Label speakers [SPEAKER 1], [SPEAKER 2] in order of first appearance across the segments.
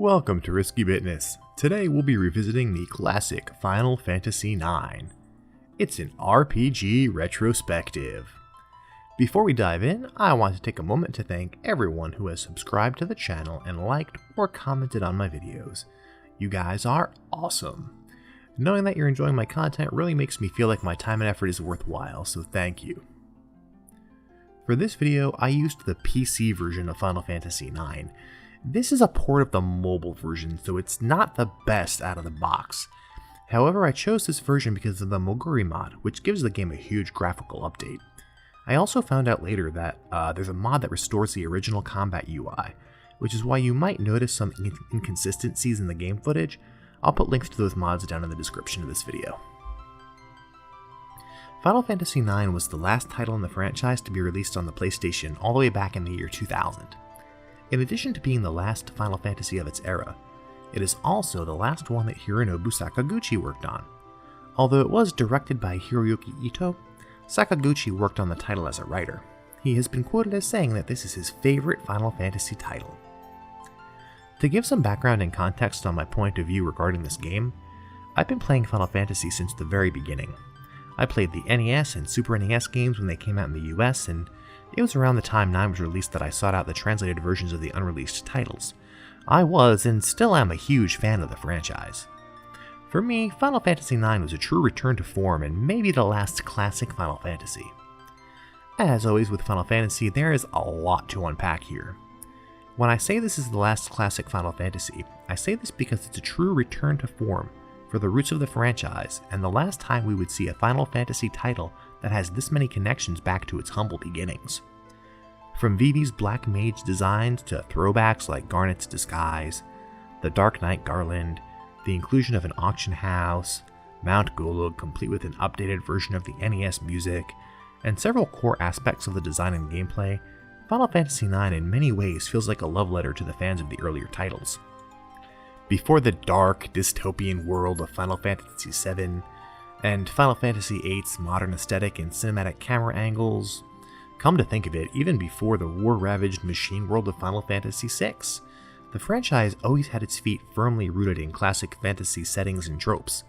[SPEAKER 1] Welcome to Risky Business. Today we'll be revisiting the classic Final Fantasy IX. It's an RPG retrospective. Before we dive in, I want to take a moment to thank everyone who has subscribed to the channel and liked or commented on my videos. You guys are awesome. Knowing that you're enjoying my content really makes me feel like my time and effort is worthwhile, so thank you. For this video, I used the PC version of Final Fantasy IX. This is a port of the mobile version, so it's not the best out of the box. However, I chose this version because of the Moguri mod, which gives the game a huge graphical update. I also found out later that there's a mod that restores the original combat UI, which is why you might notice some inconsistencies in the game footage. I'll put links to those mods down in the description of this video. Final Fantasy IX was the last title in the franchise to be released on the PlayStation all the way back in the year 2000. In addition to being the last Final Fantasy of its era, it is also the last one that Hironobu Sakaguchi worked on. Although it was directed by Hiroyuki Ito, Sakaguchi worked on the title as a writer. He has been quoted as saying that this is his favorite Final Fantasy title. To give some background and context on my point of view regarding this game, I've been playing Final Fantasy since the very beginning. I played the NES and Super NES games when they came out in the US, and it was around the time 9 was released that I sought out the translated versions of the unreleased titles. I was, and still am, a huge fan of the franchise. For me, Final Fantasy IX was a true return to form and maybe the last classic Final Fantasy. As always with Final Fantasy, there is a lot to unpack here. When I say this is the last classic Final Fantasy, I say this because it's a true return to form for the roots of the franchise, and the last time we would see a Final Fantasy title that has this many connections back to its humble beginnings. From Vivi's Black Mage designs to throwbacks like Garnet's disguise, the Dark Knight garland, the inclusion of an auction house, Mount Golug complete with an updated version of the NES music, and several core aspects of the design and gameplay, Final Fantasy IX in many ways feels like a love letter to the fans of the earlier titles. Before the dark, dystopian world of Final Fantasy VII, and Final Fantasy VIII's modern aesthetic and cinematic camera angles, come to think of it, even before the war-ravaged machine world of Final Fantasy VI, the franchise always had its feet firmly rooted in classic fantasy settings and tropes.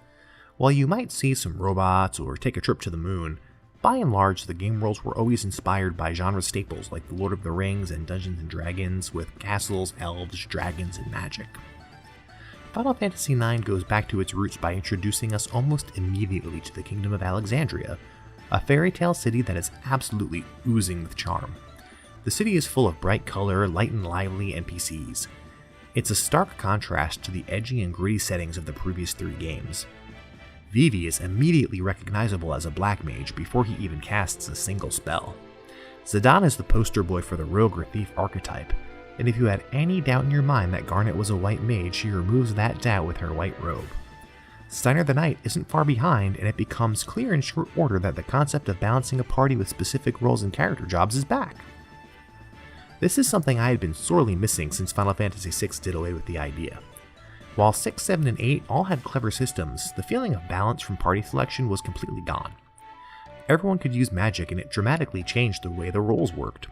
[SPEAKER 1] While you might see some robots or take a trip to the moon, by and large the game worlds were always inspired by genre staples like The Lord of the Rings and Dungeons & Dragons, with castles, elves, dragons, and magic. Final Fantasy IX goes back to its roots by introducing us almost immediately to the Kingdom of Alexandria, a fairy tale city that is absolutely oozing with charm. The city is full of bright color, light and lively NPCs. It's a stark contrast to the edgy and gritty settings of the previous 3 games. Vivi is immediately recognizable as a black mage before he even casts a single spell. Zidane is the poster boy for the rogue or thief archetype, and if you had any doubt in your mind that Garnet was a white mage, she removes that doubt with her white robe. Steiner the Knight isn't far behind, and it becomes clear in short order that the concept of balancing a party with specific roles and character jobs is back. This is something I had been sorely missing since Final Fantasy VI did away with the idea. While 6, 7, and 8 all had clever systems, the feeling of balance from party selection was completely gone. Everyone could use magic, and it dramatically changed the way the roles worked.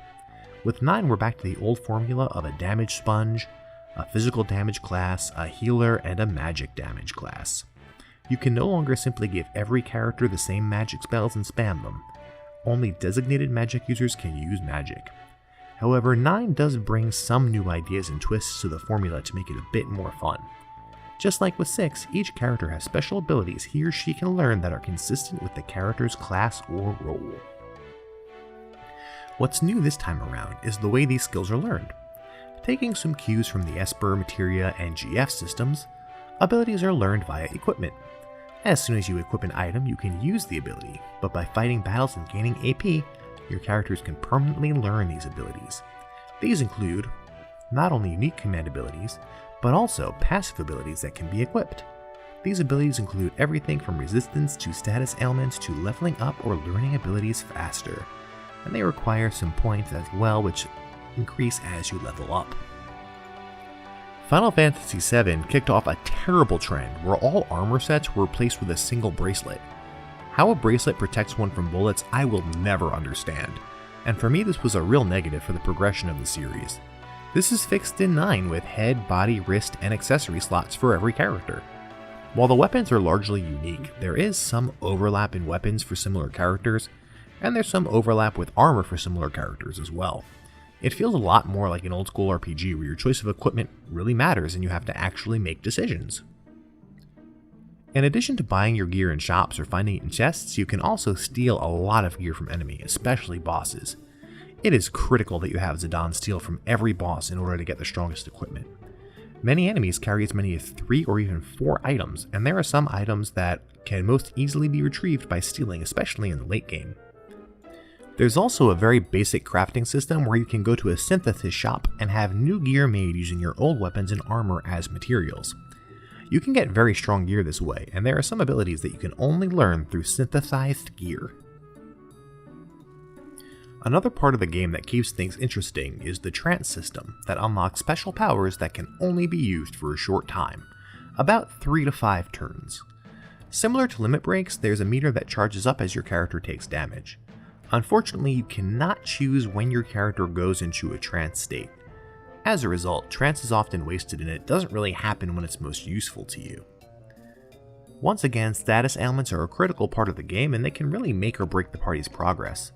[SPEAKER 1] With 9, we're back to the old formula of a damage sponge, a physical damage class, a healer, and a magic damage class. You can no longer simply give every character the same magic spells and spam them. Only designated magic users can use magic. However, 9 does bring some new ideas and twists to the formula to make it a bit more fun. Just like with 6, each character has special abilities he or she can learn that are consistent with the character's class or role. What's new this time around is the way these skills are learned. Taking some cues from the Esper, Materia, and GF systems, abilities are learned via equipment. As soon as you equip an item, you can use the ability, but by fighting battles and gaining AP, your characters can permanently learn these abilities. These include not only unique command abilities, but also passive abilities that can be equipped. These abilities include everything from resistance to status ailments to leveling up or learning abilities faster, and they require some points as well, which increase as you level up. Final Fantasy VII kicked off a terrible trend where all armor sets were replaced with a single bracelet. How a bracelet protects one from bullets I will never understand, and for me this was a real negative for the progression of the series. This is fixed in 9 with head, body, wrist, and accessory slots for every character. While the weapons are largely unique, there is some overlap in weapons for similar characters, and there's some overlap with armor for similar characters as well. It feels a lot more like an old school RPG where your choice of equipment really matters and you have to actually make decisions. In addition to buying your gear in shops or finding it in chests, you can also steal a lot of gear from enemy, especially bosses. It is critical that you have Zidane steal from every boss in order to get the strongest equipment. Many enemies carry as many as 3 or even 4 items, and there are some items that can most easily be retrieved by stealing, especially in the late game. There's also a very basic crafting system where you can go to a synthesis shop and have new gear made using your old weapons and armor as materials. You can get very strong gear this way, and there are some abilities that you can only learn through synthesized gear. Another part of the game that keeps things interesting is the Trance system that unlocks special powers that can only be used for a short time, about 3 to 5 turns. Similar to limit breaks, there's a meter that charges up as your character takes damage. Unfortunately, you cannot choose when your character goes into a trance state. As a result, trance is often wasted and it doesn't really happen when it's most useful to you. Once again, status ailments are a critical part of the game and they can really make or break the party's progress.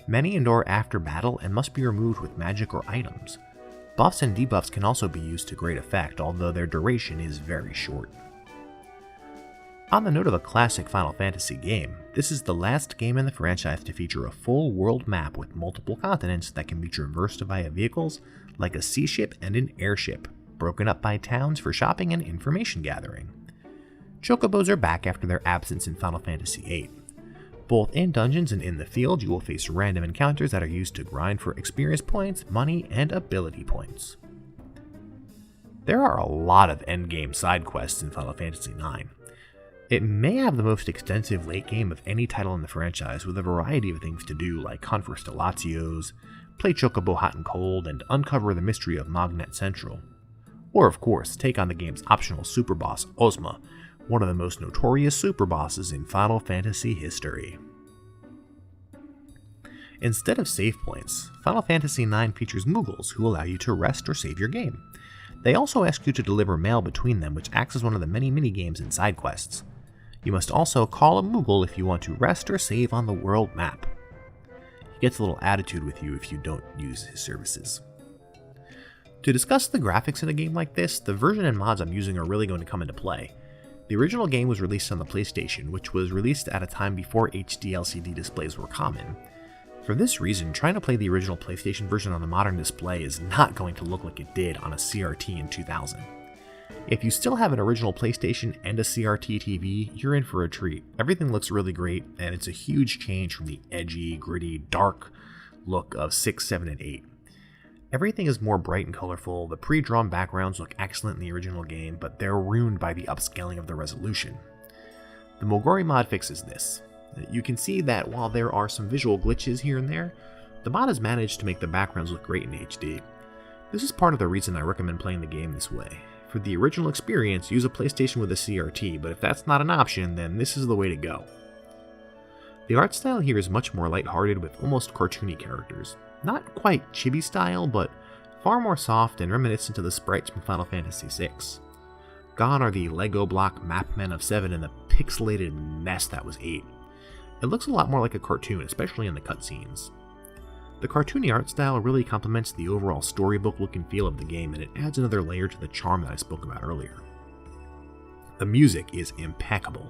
[SPEAKER 1] Many endure after battle and must be removed with magic or items. Buffs and debuffs can also be used to great effect, although their duration is very short. On the note of a classic Final Fantasy game, this is the last game in the franchise to feature a full world map with multiple continents that can be traversed via vehicles like a sea ship and an airship, broken up by towns for shopping and information gathering. Chocobos are back after their absence in Final Fantasy VIII. Both in dungeons and in the field, you will face random encounters that are used to grind for experience points, money, and ability points. There are a lot of endgame side quests in Final Fantasy IX. It may have the most extensive late game of any title in the franchise, with a variety of things to do like hunt for Stellatios, play Chocobo hot and cold, and uncover the mystery of MogNET Central. Or of course, take on the game's optional super boss, Ozma, one of the most notorious super bosses in Final Fantasy history. Instead of save points, Final Fantasy IX features Moogles who allow you to rest or save your game. They also ask you to deliver mail between them, which acts as one of the many mini-games and side quests. You must also call a Moogle if you want to rest or save on the world map. He gets a little attitude with you if you don't use his services. To discuss the graphics in a game like this, the version and mods I'm using are really going to come into play. The original game was released on the PlayStation, which was released at a time before HD LCD displays were common. For this reason, trying to play the original PlayStation version on a modern display is not going to look like it did on a CRT in 2000. If you still have an original PlayStation and a CRT TV, you're in for a treat. Everything looks really great, and it's a huge change from the edgy, gritty, dark look of 6, 7, and 8. Everything is more bright and colorful. The pre-drawn backgrounds look excellent in the original game, but they're ruined by the upscaling of the resolution. The Mogori mod fixes this. You can see that while there are some visual glitches here and there, the mod has managed to make the backgrounds look great in HD. This is part of the reason I recommend playing the game this way. For the original experience, use a PlayStation with a CRT, but if that's not an option, then this is the way to go. The art style here is much more lighthearted with almost cartoony characters. Not quite chibi style, but far more soft and reminiscent of the sprites from Final Fantasy VI. Gone are the Lego block mapmen of 7 and the pixelated mess that was 8. It looks a lot more like a cartoon, especially in the cutscenes. The cartoony art style really complements the overall storybook look and feel of the game, and it adds another layer to the charm that I spoke about earlier. The music is impeccable.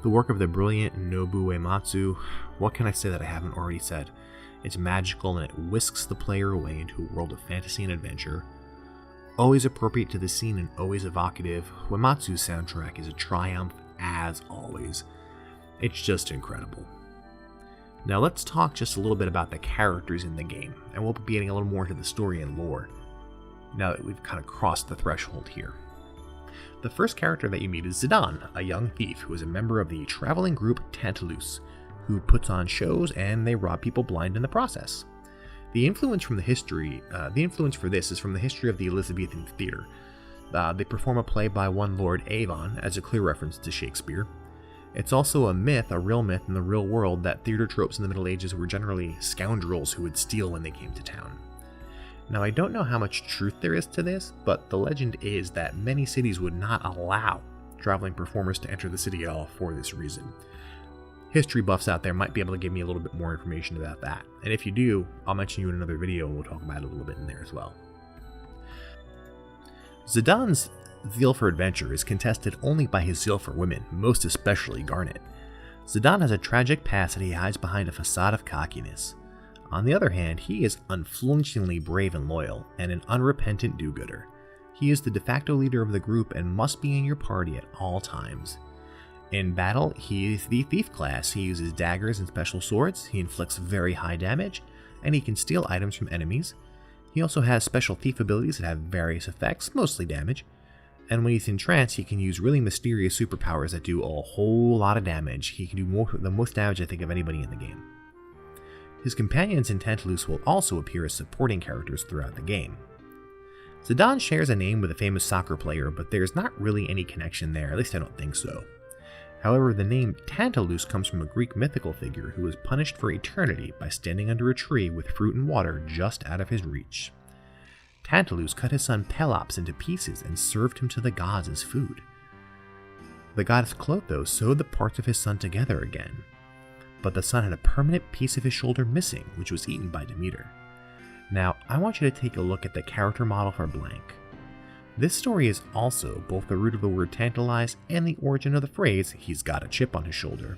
[SPEAKER 1] The work of the brilliant Nobuo Uematsu, what can I say that I haven't already said? It's magical and it whisks the player away into a world of fantasy and adventure. Always appropriate to the scene and always evocative, Uematsu's soundtrack is a triumph as always. It's just incredible. Now let's talk just a little bit about the characters in the game, and we'll be getting a little more into the story and lore, now that we've kind of crossed the threshold here. The first character that you meet is Zidane, a young thief who is a member of the traveling group Tantalus, who puts on shows and they rob people blind in the process. The influence for this is from the history of the Elizabethan theatre. They perform a play by one Lord Avon as a clear reference to Shakespeare. It's also a myth, a real myth in the real world, that theater tropes in the Middle Ages were generally scoundrels who would steal when they came to town. Now, I don't know how much truth there is to this, but the legend is that many cities would not allow traveling performers to enter the city at all for this reason. History buffs out there might be able to give me a little bit more information about that, and if you do, I'll mention you in another video and we'll talk about it a little bit in there as well. Zidane's zeal for adventure is contested only by his zeal for women, most especially Garnet. Zidane has a tragic past that he hides behind a facade of cockiness. On the other hand, he is unflinchingly brave and loyal, and an unrepentant do-gooder. He is the de facto leader of the group and must be in your party at all times. In battle, he is the thief class. He uses daggers and special swords, he inflicts very high damage, and he can steal items from enemies. He also has special thief abilities that have various effects, mostly damage. And when he's in trance, he can use really mysterious superpowers that do a whole lot of damage. He can do the most damage, I think, of anybody in the game. His companions in Tantalus will also appear as supporting characters throughout the game. Zidane shares a name with a famous soccer player, but there's not really any connection there, at least I don't think so. However, the name Tantalus comes from a Greek mythical figure who was punished for eternity by standing under a tree with fruit and water just out of his reach. Tantalus cut his son Pelops into pieces and served him to the gods as food. The goddess Clotho sewed the parts of his son together again, but the son had a permanent piece of his shoulder missing, which was eaten by Demeter. Now, I want you to take a look at the character model for Blank. This story is also both the root of the word tantalize and the origin of the phrase, he's got a chip on his shoulder.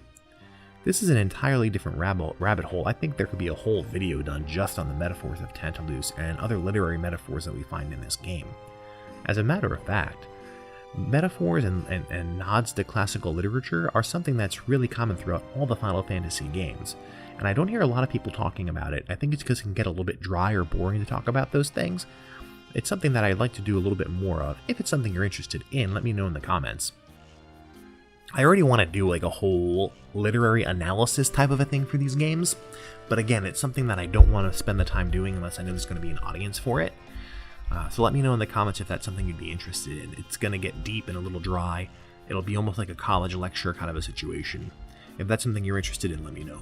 [SPEAKER 1] This is an entirely different rabbit hole. I think there could be a whole video done just on the metaphors of Tantalus and other literary metaphors that we find in this game. As a matter of fact, metaphors and nods to classical literature are something that's really common throughout all the Final Fantasy games, and I don't hear a lot of people talking about it. I think it's because it can get a little bit dry or boring to talk about those things. It's something that I'd like to do a little bit more of. If it's something you're interested in, let me know in the comments. I already want to do like a whole literary analysis type of a thing for these games, but again, it's something that I don't want to spend the time doing unless I know there's going to be an audience for it. So let me know in the comments if that's something you'd be interested in. It's going to get deep and a little dry. It'll be almost like a college lecture kind of a situation. If that's something you're interested in, let me know.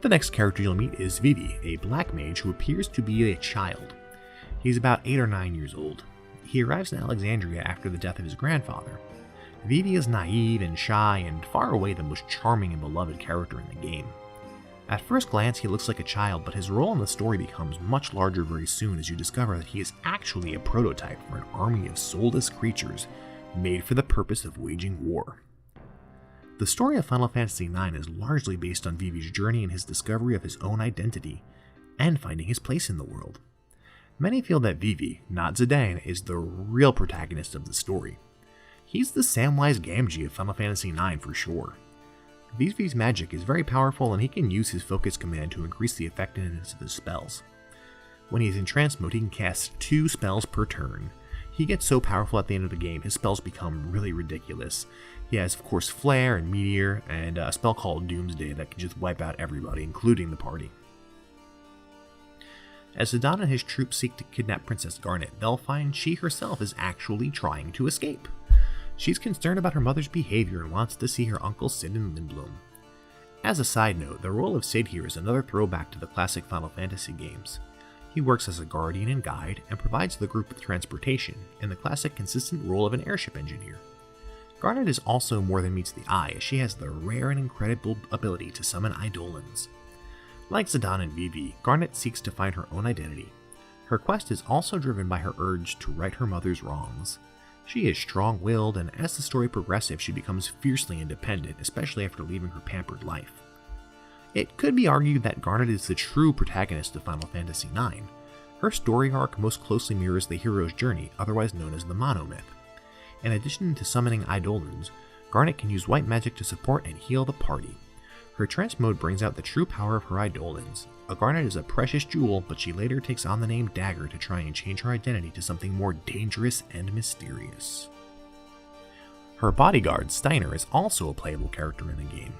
[SPEAKER 1] The next character you'll meet is Vivi, a black mage who appears to be a child. He's about 8 or 9 years old. He arrives in Alexandria after the death of his grandfather. Vivi is naive and shy and far away the most charming and beloved character in the game. At first glance, he looks like a child, but his role in the story becomes much larger very soon as you discover that he is actually a prototype for an army of soulless creatures made for the purpose of waging war. The story of Final Fantasy IX is largely based on Vivi's journey and his discovery of his own identity, and finding his place in the world. Many feel that Vivi, not Zidane, is the real protagonist of the story. He's the Samwise Gamgee of Final Fantasy IX for sure. Vivi's magic is very powerful and he can use his focus command to increase the effectiveness of his spells. When he's in trance mode, he can cast 2 spells per turn. He gets so powerful at the end of the game, his spells become really ridiculous. He has, of course, Flare and Meteor, and a spell called Doomsday that can just wipe out everybody, including the party. As Zidane and his troops seek to kidnap Princess Garnet, they'll find she herself is actually trying to escape. She's concerned about her mother's behavior and wants to see her uncle Cid in Lindblum. As a side note, the role of Cid here is another throwback to the classic Final Fantasy games. He works as a guardian and guide and provides the group with transportation in the classic consistent role of an airship engineer. Garnet is also more than meets the eye, as she has the rare and incredible ability to summon Eidolons. Like Zidane and Vivi, Garnet seeks to find her own identity. Her quest is also driven by her urge to right her mother's wrongs. She is strong-willed, and as the story progresses, she becomes fiercely independent, especially after leaving her pampered life. It could be argued that Garnet is the true protagonist of Final Fantasy IX. Her story arc most closely mirrors the hero's journey, otherwise known as the monomyth. In addition to summoning Eidolons, Garnet can use white magic to support and heal the party. Her trance mode brings out the true power of her Eidolons. A Garnet is a precious jewel, but she later takes on the name Dagger to try and change her identity to something more dangerous and mysterious. Her bodyguard, Steiner, is also a playable character in the game.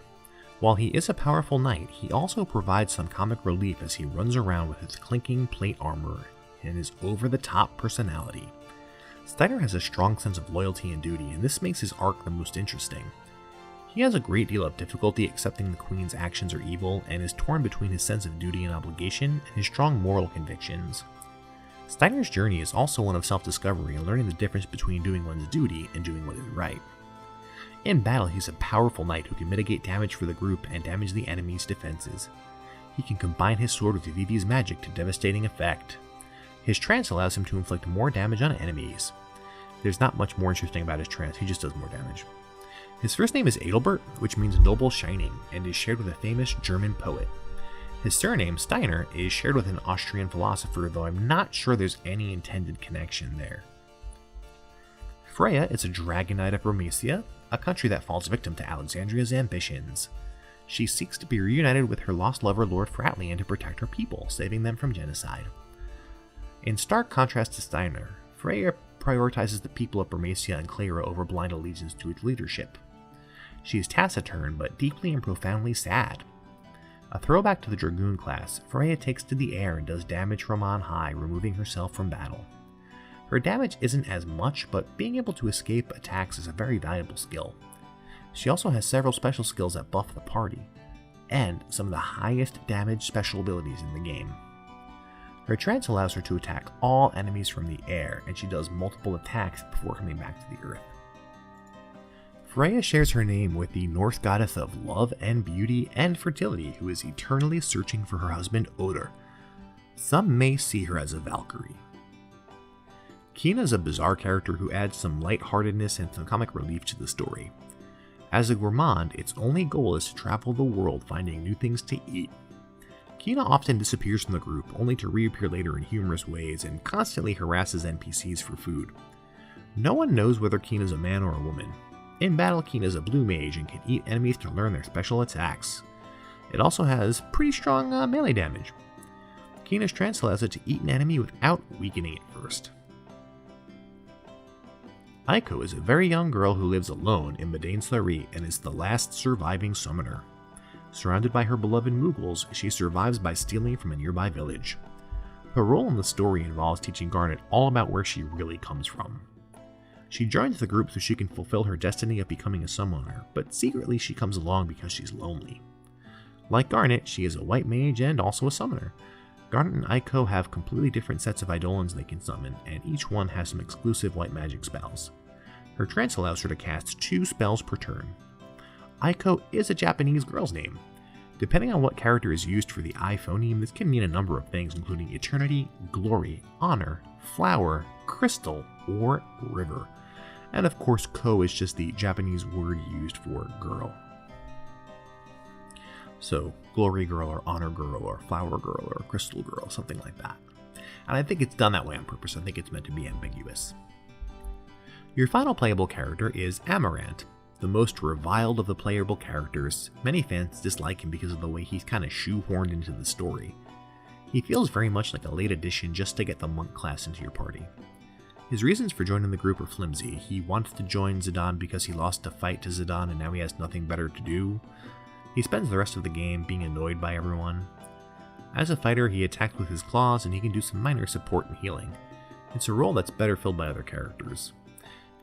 [SPEAKER 1] While he is a powerful knight, he also provides some comic relief as he runs around with his clinking plate armor and his over-the-top personality. Steiner has a strong sense of loyalty and duty, and this makes his arc the most interesting. He has a great deal of difficulty accepting the Queen's actions are evil, and is torn between his sense of duty and obligation and his strong moral convictions. Steiner's journey is also one of self-discovery and learning the difference between doing one's duty and doing what is right. In battle, he's a powerful knight who can mitigate damage for the group and damage the enemy's defenses. He can combine his sword with Vivi's magic to devastating effect. His trance allows him to inflict more damage on enemies. There's not much more interesting about his trance, he just does more damage. His first name is Adalbert, which means noble shining, and is shared with a famous German poet. His surname, Steiner, is shared with an Austrian philosopher, though I'm not sure there's any intended connection there. Freya is a dragon knight of Romacia, a country that falls victim to Alexandria's ambitions. She seeks to be reunited with her lost lover Lord Fratlian to protect her people, saving them from genocide. In stark contrast to Steiner, Freya prioritizes the people of Romacia and Clara over blind allegiance to its leadership. She is taciturn, but deeply and profoundly sad. A throwback to the Dragoon class, Freya takes to the air and does damage from on high, removing herself from battle. Her damage isn't as much, but being able to escape attacks is a very valuable skill. She also has several special skills that buff the party, and some of the highest damage special abilities in the game. Her trance allows her to attack all enemies from the air, and she does multiple attacks before coming back to the earth. Freya shares her name with the Norse goddess of love and beauty and fertility, who is eternally searching for her husband Odr. Some may see her as a Valkyrie. Quina is a bizarre character who adds some lightheartedness and some comic relief to the story. As a gourmand, its only goal is to travel the world finding new things to eat. Quina often disappears from the group, only to reappear later in humorous ways, and constantly harasses NPCs for food. No one knows whether Quina is a man or a woman. In battle, Quina is a blue mage and can eat enemies to learn their special attacks. It also has pretty strong melee damage. Quina's trance allows it to eat an enemy without weakening it first. Eiko is a very young girl who lives alone in Medain-Slari and is the last surviving summoner. Surrounded by her beloved Moogles, she survives by stealing from a nearby village. Her role in the story involves teaching Garnet all about where she really comes from. She joins the group so she can fulfill her destiny of becoming a summoner, but secretly she comes along because she's lonely. Like Garnet, she is a white mage and also a summoner. Garnet and Eiko have completely different sets of Eidolons they can summon, and each one has some exclusive white magic spells. Her trance allows her to cast 2 spells per turn. Eiko is a Japanese girl's name. Depending on what character is used for the I phoneme, this can mean a number of things, including eternity, glory, honor, flower, crystal, or river. And of course, ko is just the Japanese word used for girl. So, glory girl, or honor girl, or flower girl, or crystal girl, something like that. And I think it's done that way on purpose. I think it's meant to be ambiguous. Your final playable character is Amarant, the most reviled of the playable characters. Many fans dislike him because of the way he's kind of shoehorned into the story. He feels very much like a late addition just to get the monk class into your party. His reasons for joining the group are flimsy. He wanted to join Zidane because he lost a fight to Zidane and now he has nothing better to do. He spends the rest of the game being annoyed by everyone. As a fighter, he attacks with his claws and he can do some minor support and healing. It's a role that's better filled by other characters.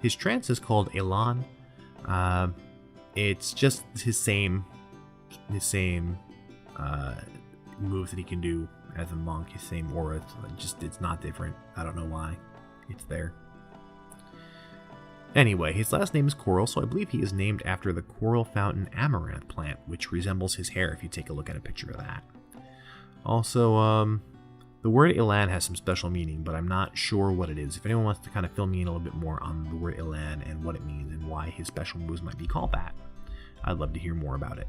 [SPEAKER 1] His trance is called Elan. It's just his same moves that he can do as a monk, his same aura. It's not different. I don't know why. It's there. Anyway, his last name is Coral, so I believe he is named after the coral fountain amaranth plant, which resembles his hair if you take a look at a picture of that. Also, the word Elan has some special meaning, but I'm not sure what it is. If anyone wants to kind of fill me in a little bit more on the word Elan and what it means and why his special moves might be called that, I'd love to hear more about it.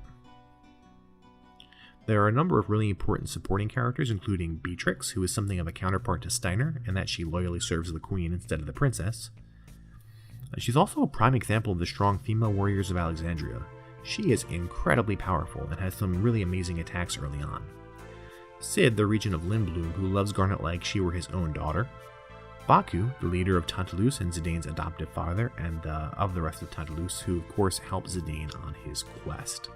[SPEAKER 1] There are a number of really important supporting characters, including Beatrix, who is something of a counterpart to Steiner, in that she loyally serves the queen instead of the princess. She's also a prime example of the strong female warriors of Alexandria. She is incredibly powerful and has some really amazing attacks early on. Cid, the regent of Lindblum, who loves Garnet like she were his own daughter. Baku, the leader of Tantalus and Zidane's adoptive father, and of the rest of Tantalus, who of course helped Zidane on his quest.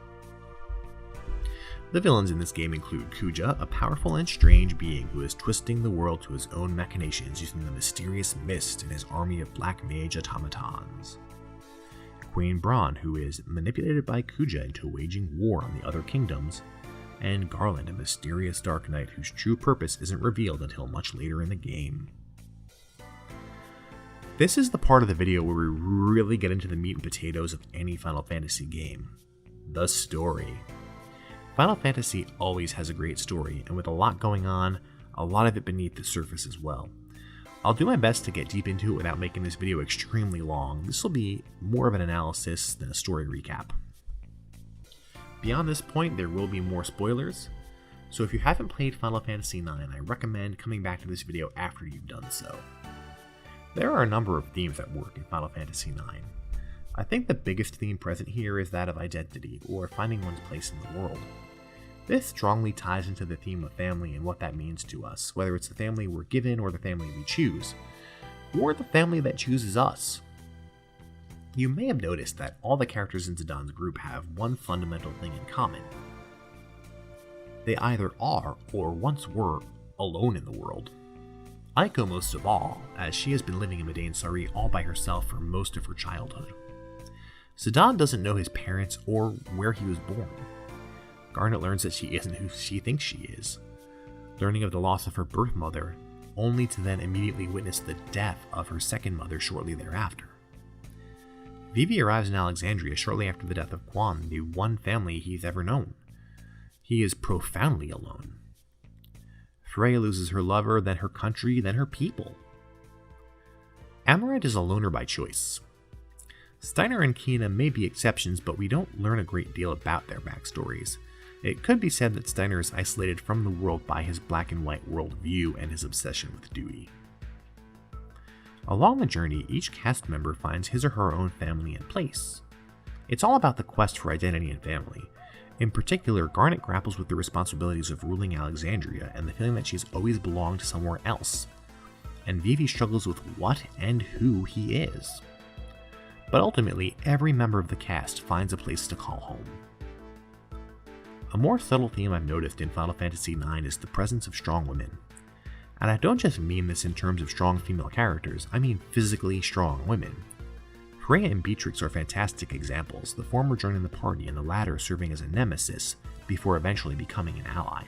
[SPEAKER 1] The villains in this game include Kuja, a powerful and strange being who is twisting the world to his own machinations using the mysterious mist and his army of black mage automatons. Queen Braun, who is manipulated by Kuja into waging war on the other kingdoms. and Garland, a mysterious Dark Knight whose true purpose isn't revealed until much later in the game. This is the part of the video where we really get into the meat and potatoes of any Final Fantasy game. The story. Final Fantasy always has a great story, and with a lot going on, a lot of it beneath the surface as well. I'll do my best to get deep into it without making this video extremely long. This will be more of an analysis than a story recap. Beyond this point, there will be more spoilers, so if you haven't played Final Fantasy IX, I recommend coming back to this video after you've done so. There are a number of themes at work in Final Fantasy IX. I think the biggest theme present here is that of identity, or finding one's place in the world. This strongly ties into the theme of family and what that means to us, whether it's the family we're given or the family we choose, or the family that chooses us. You may have noticed that all the characters in Zidane's group have one fundamental thing in common. They either are, or once were, alone in the world. Eiko most of all, as she has been living in Madain Sari all by herself for most of her childhood. Zidane doesn't know his parents or where he was born. Garnet learns that she isn't who she thinks she is, learning of the loss of her birth mother, only to then immediately witness the death of her second mother shortly thereafter. Vivi arrives in Alexandria shortly after the death of Quina, the one family he's ever known. He is profoundly alone. Freya loses her lover, then her country, then her people. Amarant is a loner by choice. Steiner and Quina may be exceptions, but we don't learn a great deal about their backstories. It could be said that Steiner is isolated from the world by his black and white worldview and his obsession with duty. Along the journey, each cast member finds his or her own family and place. It's all about the quest for identity and family. In particular, Garnet grapples with the responsibilities of ruling Alexandria and the feeling that she's always belonged somewhere else. And Vivi struggles with what and who he is. But ultimately, every member of the cast finds a place to call home. A more subtle theme I've noticed in Final Fantasy IX is the presence of strong women. And I don't just mean this in terms of strong female characters, I mean physically strong women. Freya and Beatrix are fantastic examples, the former joining the party and the latter serving as a nemesis before eventually becoming an ally.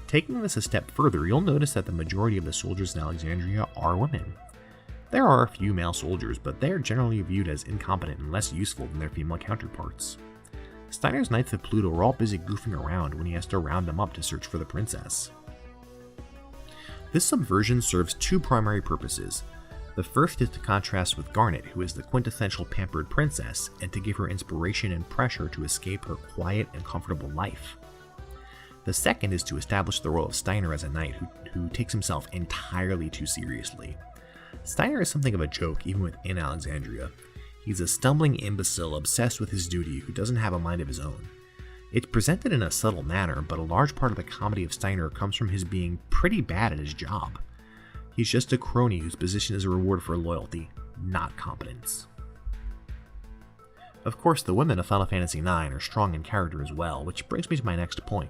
[SPEAKER 1] Taking this a step further, you'll notice that the majority of the soldiers in Alexandria are women. There are a few male soldiers, but they are generally viewed as incompetent and less useful than their female counterparts. Steiner's Knights of Pluto are all busy goofing around when he has to round them up to search for the princess. This subversion serves two primary purposes. The first is to contrast with Garnet, who is the quintessential pampered princess, and to give her inspiration and pressure to escape her quiet and comfortable life. The second is to establish the role of Steiner as a knight who takes himself entirely too seriously. Steiner is something of a joke even within Alexandria. He's a stumbling imbecile obsessed with his duty who doesn't have a mind of his own. It's presented in a subtle manner, but a large part of the comedy of Steiner comes from his being pretty bad at his job. He's just a crony whose position is a reward for loyalty, not competence. Of course, the women of Final Fantasy IX are strong in character as well, which brings me to my next point.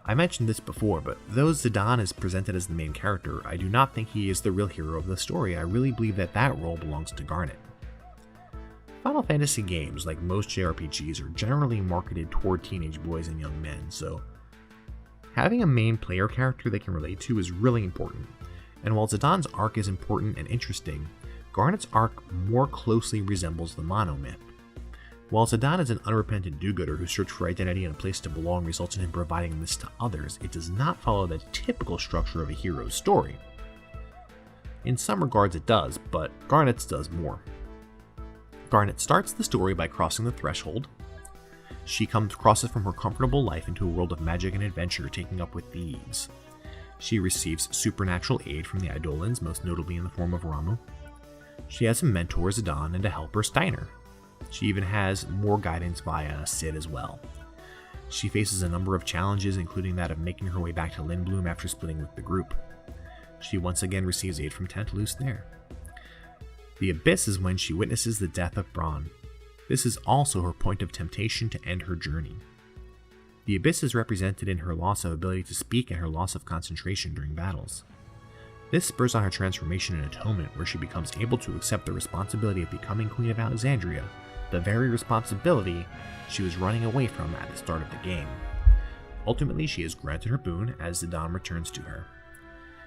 [SPEAKER 1] I mentioned this before, but though Zidane is presented as the main character, I do not think he is the real hero of the story. I really believe that that role belongs to Garnet. Final Fantasy games, like most JRPGs, are generally marketed toward teenage boys and young men, so having a main player character they can relate to is really important. And while Zidane's arc is important and interesting, Garnet's arc more closely resembles the monomyth. While Zidane is an unrepentant do-gooder whose search for identity and a place to belong results in him providing this to others, it does not follow the typical structure of a hero's story. In some regards it does, but Garnet's does more. Garnet starts the story by crossing the threshold. She crosses from her comfortable life into a world of magic and adventure, taking up with thieves. She receives supernatural aid from the Eidolons, most notably in the form of Ramuh. She has a mentor, Zidane, and a helper, Steiner. She even has more guidance via Cid as well. She faces a number of challenges, including that of making her way back to Lindblum after splitting with the group. She once again receives aid from Tantalus there. The Abyss is when she witnesses the death of Braun. This is also her point of temptation to end her journey. The Abyss is represented in her loss of ability to speak and her loss of concentration during battles. This spurs on her transformation and atonement, where she becomes able to accept the responsibility of becoming Queen of Alexandria, the very responsibility she was running away from at the start of the game. Ultimately, she is granted her boon as Zidane returns to her.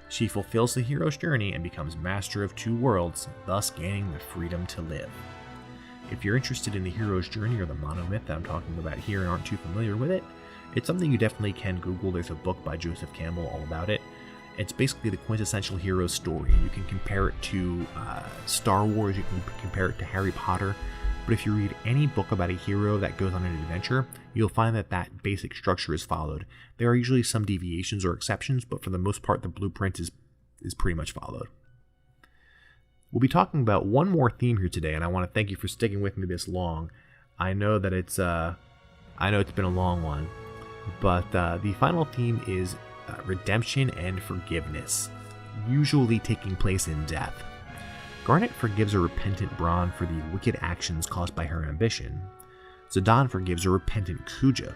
[SPEAKER 1] She fulfills the hero's journey and becomes master of two worlds, thus gaining the freedom to live. If you're interested in the hero's journey or the MogNET that I'm talking about here and aren't too familiar with it, it's something you definitely can Google. There's a book by Joseph Campbell all about it. It's basically the quintessential hero story. You can compare it to Star Wars, you can compare it to Harry Potter, but if you read any book about a hero that goes on an adventure, you'll find that that basic structure is followed. There are usually some deviations or exceptions, but for the most part, the blueprint is pretty much followed. We'll be talking about one more theme here today, and I want to thank you for sticking with me this long. I know that it's been a long one, but the final theme is redemption and forgiveness, usually taking place in death. Garnet forgives a repentant Bronn for the wicked actions caused by her ambition. Zidane forgives a repentant Kuja.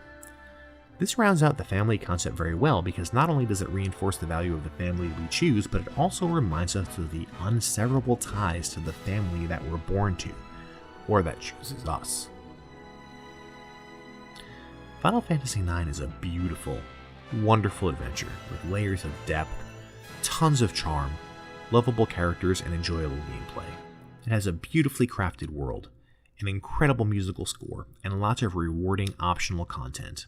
[SPEAKER 1] This rounds out the family concept very well because not only does it reinforce the value of the family we choose, but it also reminds us of the unseverable ties to the family that we're born to, or that chooses us. Final Fantasy IX is a beautiful, wonderful adventure with layers of depth, tons of charm, lovable characters, and enjoyable gameplay. It has a beautifully crafted world, an incredible musical score, and lots of rewarding optional content.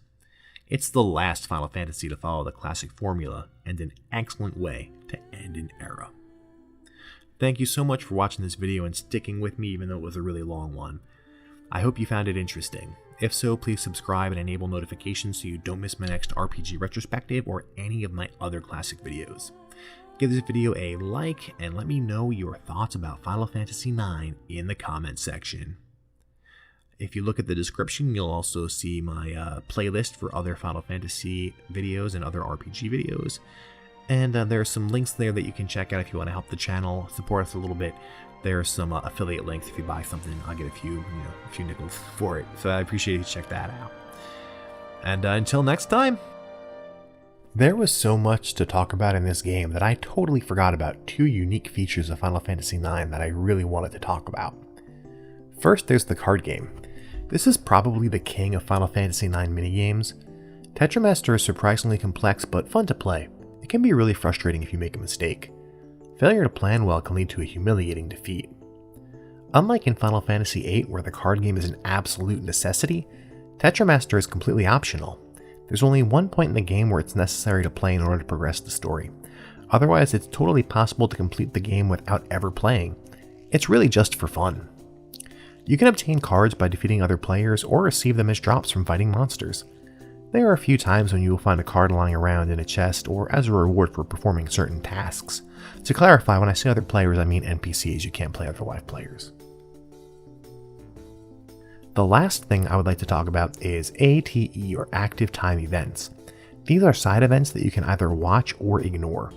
[SPEAKER 1] It's the last Final Fantasy to follow the classic formula, and an excellent way to end an era. Thank you so much for watching this video and sticking with me even though it was a really long one. I hope you found it interesting. If so, please subscribe and enable notifications so you don't miss my next RPG retrospective or any of my other classic videos. Give this video a like and let me know your thoughts about Final Fantasy IX in the comments section. If you look at the description, you'll also see my playlist for other Final Fantasy videos and other RPG videos. And there are some links there that you can check out if you want to help the channel, support us a little bit. There are some affiliate links. If you buy something, I'll get a few nickels for it. So I appreciate you check that out. And until next time. There was so much to talk about in this game that I totally forgot about two unique features of Final Fantasy IX that I really wanted to talk about. First, there's the card game. This is probably the king of Final Fantasy IX minigames. Tetramaster is surprisingly complex but fun to play. It can be really frustrating if you make a mistake. Failure to plan well can lead to a humiliating defeat. Unlike in Final Fantasy VIII, where the card game is an absolute necessity, Tetramaster is completely optional. There's only one point in the game where it's necessary to play in order to progress the story. Otherwise, it's totally possible to complete the game without ever playing. It's really just for fun. You can obtain cards by defeating other players or receive them as drops from fighting monsters. There are a few times when you will find a card lying around in a chest or as a reward for performing certain tasks. To clarify, when I say other players, I mean NPCs. You can't play other live players. The last thing I would like to talk about is ATE, or Active Time Events. These are side events that you can either watch or ignore.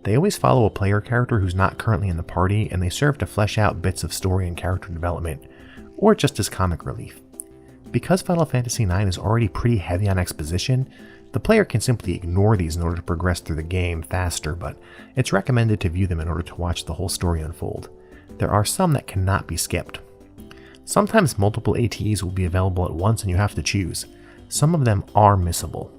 [SPEAKER 1] They always follow a player character who's not currently in the party, and they serve to flesh out bits of story and character development, or just as comic relief. Because Final Fantasy IX is already pretty heavy on exposition, the player can simply ignore these in order to progress through the game faster, but it's recommended to view them in order to watch the whole story unfold. There are some that cannot be skipped. Sometimes multiple ATEs will be available at once and you have to choose. Some of them are missable.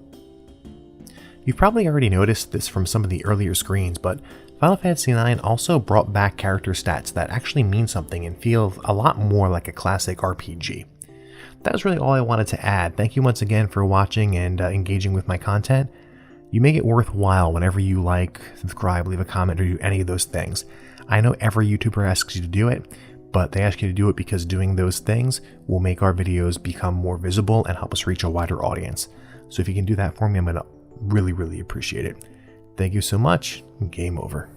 [SPEAKER 1] You've probably already noticed this from some of the earlier screens, but Final Fantasy IX also brought back character stats that actually mean something and feel a lot more like a classic RPG. That was really all I wanted to add. Thank you once again for watching and engaging with my content. You make it worthwhile whenever you like, subscribe, leave a comment, or do any of those things. I know every YouTuber asks you to do it, but they ask you to do it because doing those things will make our videos become more visible and help us reach a wider audience. So if you can do that for me, I'm going to really, really appreciate it. Thank you so much. Game over.